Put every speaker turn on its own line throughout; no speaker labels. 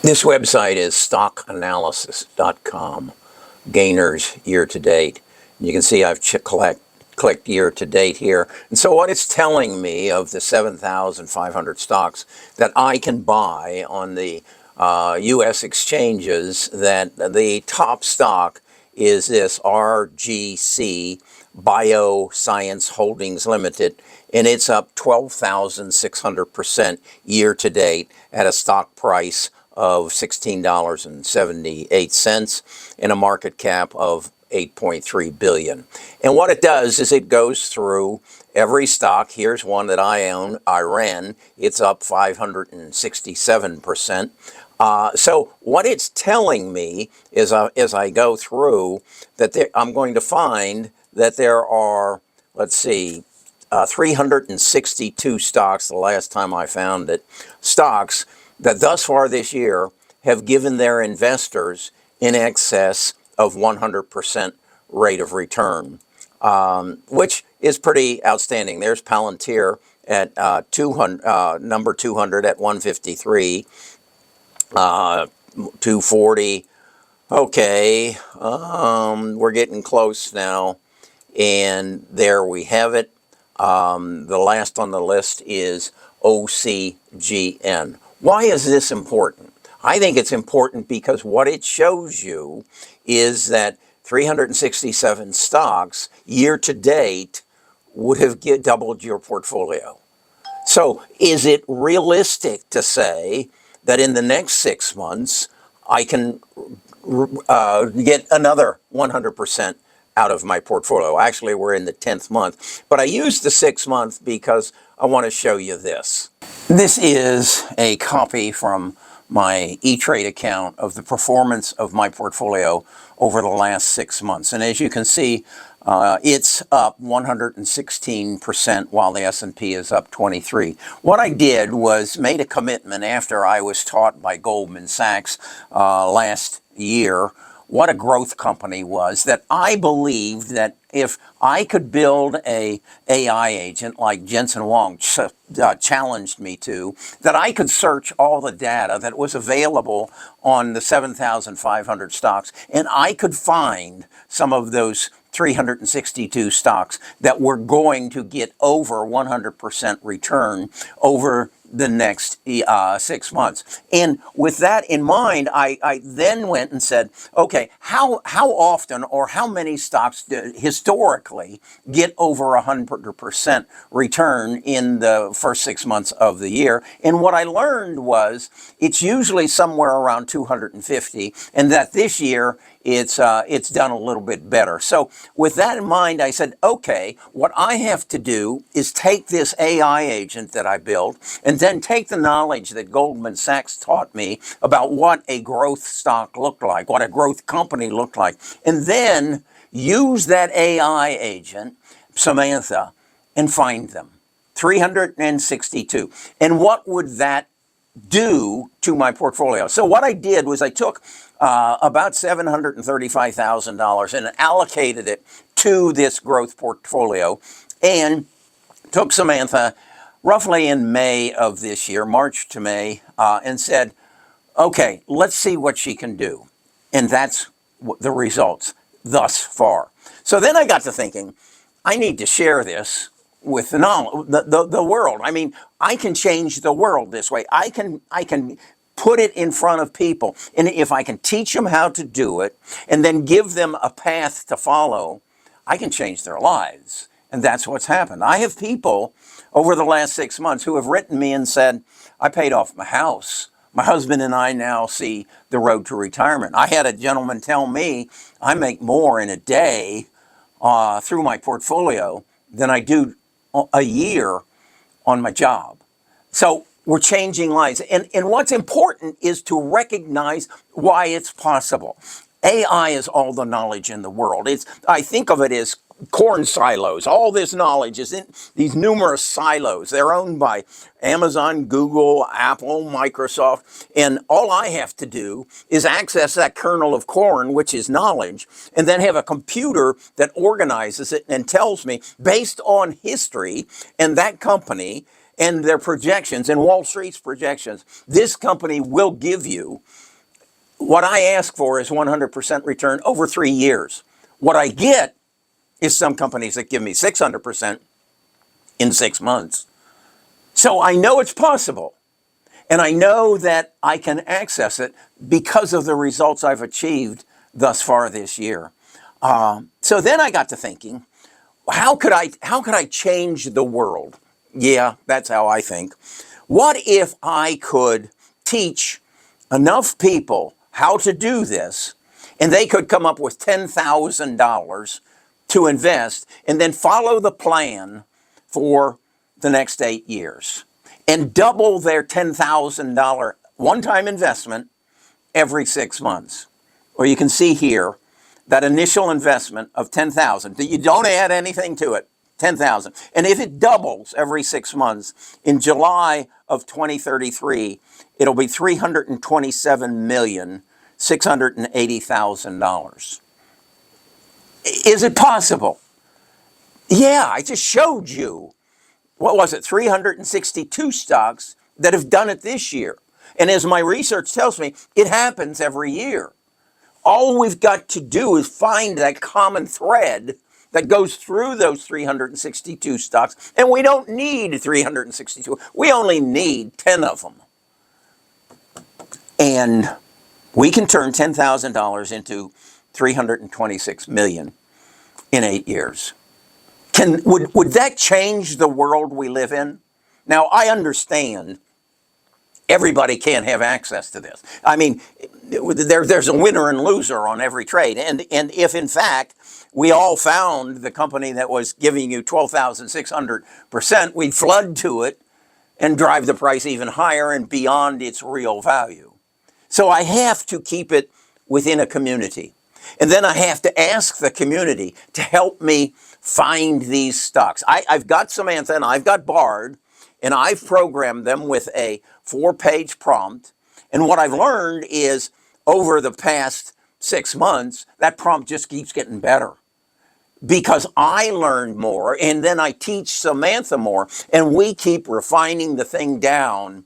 This website is stockanalysis.com, gainers year to date. You can see I've clicked year to date here. And so what it's telling me of the 7,500 stocks that I can buy on the U.S. exchanges, that the top stock is this RGC Bioscience Holdings Limited, and it's up 12,600% year to date at a stock price of $16.78 and a market cap of 8.3 billion. And what it does is it goes through every stock. Here's one that I own, Iran. It's up 567%. So what it's telling me is, as I go through, that I'm going to find that there are, let's see, 362 stocks, the last time I found it, stocks that thus far this year have given their investors in excess of 100% rate of return, which is pretty outstanding. There's Palantir at number 200 at 153, 240. Okay, we're getting close now, and there we have it. The last on the list is OCGN. Why is this important? I think it's important because what it shows you is that 367 stocks year to date would have doubled your portfolio. So is it realistic to say that in the next 6 months I can get another 100% out of my portfolio? Actually, we're in the 10th month, but I used the 6 month because I want to show you this. This is a copy from my E-Trade account of the performance of my portfolio over the last 6 months. And as you can see, it's up 116% while the S&P is up 23%. What I did was made a commitment after I was taught by Goldman Sachs last year what a growth company was, that I believed that if I could build a AI agent like Jensen Huang challenged me to, that I could search all the data that was available on the 7,500 stocks, and I could find some of those 362 stocks that were going to get over 100% return over the next 6 months. And with that in mind, I then went and said, okay, how often or how many stocks historically get over 100% return in the first 6 months of the year? And what I learned was it's usually somewhere around 250, and that this year it's done a little bit better. So with that in mind, I said, okay, what I have to do is take this AI agent that I built and then take the knowledge that Goldman Sachs taught me about what a growth stock looked like, what a growth company looked like, and then use that AI agent, Samantha, and find them. 362. And what would that do to my portfolio? So what I did was I took about $735,000 and allocated it to this growth portfolio, and took Samantha roughly in May of this year, March to May, and said, okay, let's see what she can do. And that's the results thus far. So then I got to thinking, I need to share this with the world. I mean, I can change the world this way. I can put it in front of people. And if I can teach them how to do it and then give them a path to follow, I can change their lives. And that's what's happened. I have people over the last 6 months who have written me and said, I paid off my house. My husband and I now see the road to retirement. I had a gentleman tell me I make more in a day through my portfolio than I do a year on my job. So we're changing lives. And what's important is to recognize why it's possible. AI is all the knowledge in the world. I think of it as corn silos. All this knowledge is in these numerous silos. They're owned by Amazon, Google, Apple, Microsoft, and all I have to do is access that kernel of corn, which is knowledge, and then have a computer that organizes it and tells me, based on history and that company and their projections and Wall Street's projections, this company will give you what I ask for is 100% return over 3 years. What I get is some companies that give me 600% in 6 months. So I know it's possible. And I know that I can access it because of the results I've achieved thus far this year. So then I got to thinking, how could I change the world? Yeah, that's how I think. What if I could teach enough people how to do this, and they could come up with $10,000 to invest and then follow the plan for the next 8 years and double their $10,000 one-time investment every 6 months? Or you can see here that initial investment of $10,000. You don't add anything to it, $10,000. And if it doubles every 6 months, in July of 2033, it'll be $327,680,000. Is it possible? Yeah, I just showed you. What was it? 362 stocks that have done it this year. And as my research tells me, it happens every year. All we've got to do is find that common thread that goes through those 362 stocks. And we don't need 362. We only need 10 of them. And we can turn $10,000 into $326 million in 8 years. Would that change the world we live in? Now, I understand everybody can't have access to this. I mean, there's a winner and loser on every trade. And if, in fact, we all found the company that was giving you 12,600%, we'd flood to it and drive the price even higher and beyond its real value. So I have to keep it within a community. And then I have to ask the community to help me find these stocks. I've got Samantha and I've got Bard, and I've programmed them with a 4-page prompt. And what I've learned is over the past 6 months, that prompt just keeps getting better because I learned more, and then I teach Samantha more, and we keep refining the thing down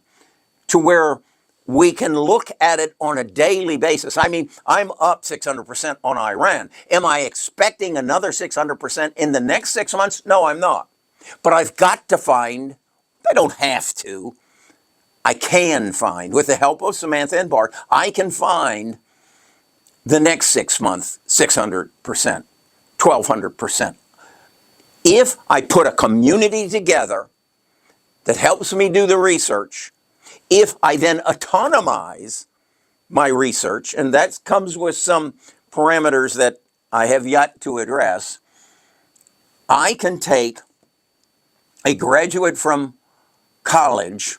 to where we can look at it on a daily basis. I mean, I'm up 600% on Iran. Am I expecting another 600% in the next 6 months? No, I'm not. But I've got to find, I don't have to, I can find, with the help of Samantha and Bart, I can find the next 6 months, 600%, 1,200%. If I put a community together that helps me do the research, if I then autonomize my research, and that comes with some parameters that I have yet to address, I can take a graduate from college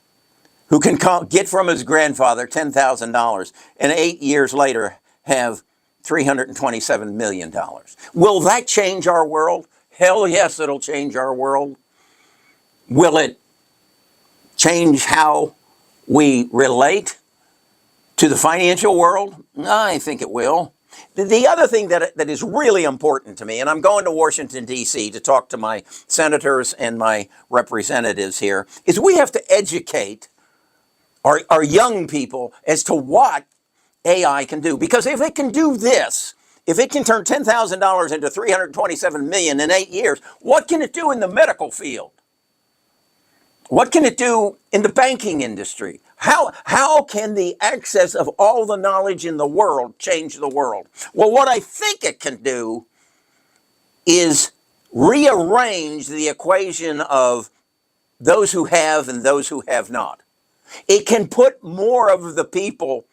who can get from his grandfather $10,000 and 8 years later have $327 million. Will that change our world? Hell yes, it'll change our world. Will it change how we relate to the financial world? I think it will. The other thing that is really important to me, and I'm going to Washington, D.C. to talk to my senators and my representatives here, is we have to educate our young people as to what AI can do. Because if it can do this, if it can turn $10,000 into $327 million in 8 years, what can it do in the medical field? What can it do in the banking industry? How can the access of all the knowledge in the world change the world? Well, what I think it can do is rearrange the equation of those who have and those who have not. It can put more of the people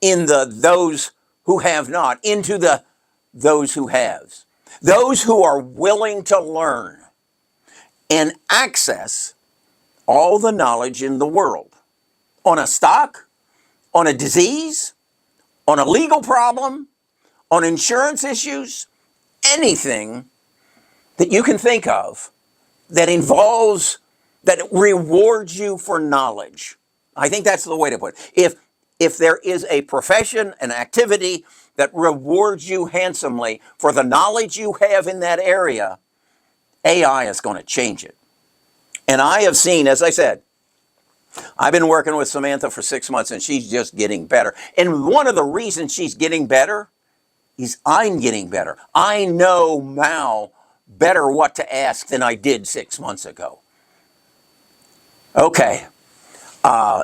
in the those who have not into the those who have. Those who are willing to learn and access all the knowledge in the world on a stock, on a disease, on a legal problem, on insurance issues, anything that you can think of that involves, that rewards you for knowledge. I think that's the way to put it. If there is a profession, an activity that rewards you handsomely for the knowledge you have in that area, AI is going to change it. And I have seen, as I said, I've been working with Samantha for 6 months and she's just getting better. And one of the reasons she's getting better is I'm getting better. I know now better what to ask than I did 6 months ago. Okay.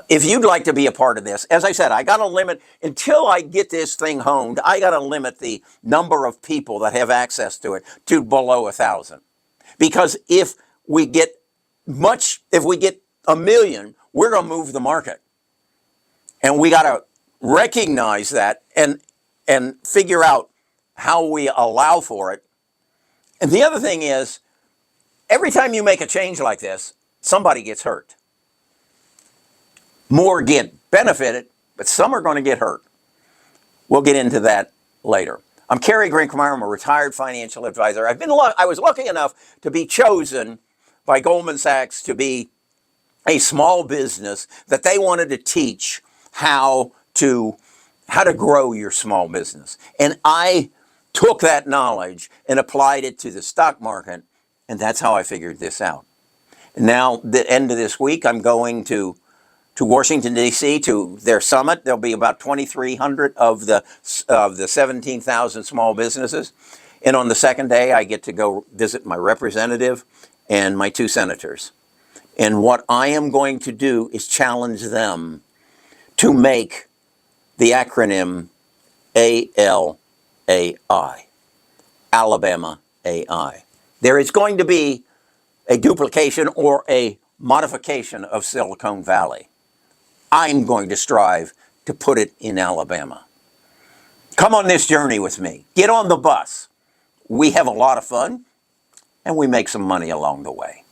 If you'd like to be a part of this, as I said, I got to limit, until I get this thing honed, I got to limit the number of people that have access to it to below 1,000. Because if we get a million, we're going to move the market. And we got to recognize that and figure out how we allow for it. And the other thing is, every time you make a change like this, somebody gets hurt. More get benefited, but some are going to get hurt. We'll get into that later. I'm Kerry. I'm a retired financial advisor. I was lucky enough to be chosen by Goldman Sachs to be a small business that they wanted to teach how to grow your small business. And I took that knowledge and applied it to the stock market, and that's how I figured this out. Now, the end of this week, I'm going to Washington, D.C., to their summit. There'll be about 2,300 of the 17,000 small businesses. And on the second day, I get to go visit my representative and my 2 senators. And what I am going to do is challenge them to make the acronym ALAI, Alabama AI. There is going to be a duplication or a modification of Silicon Valley. I'm going to strive to put it in Alabama. Come on this journey with me. Get on the bus. We have a lot of fun, and we make some money along the way.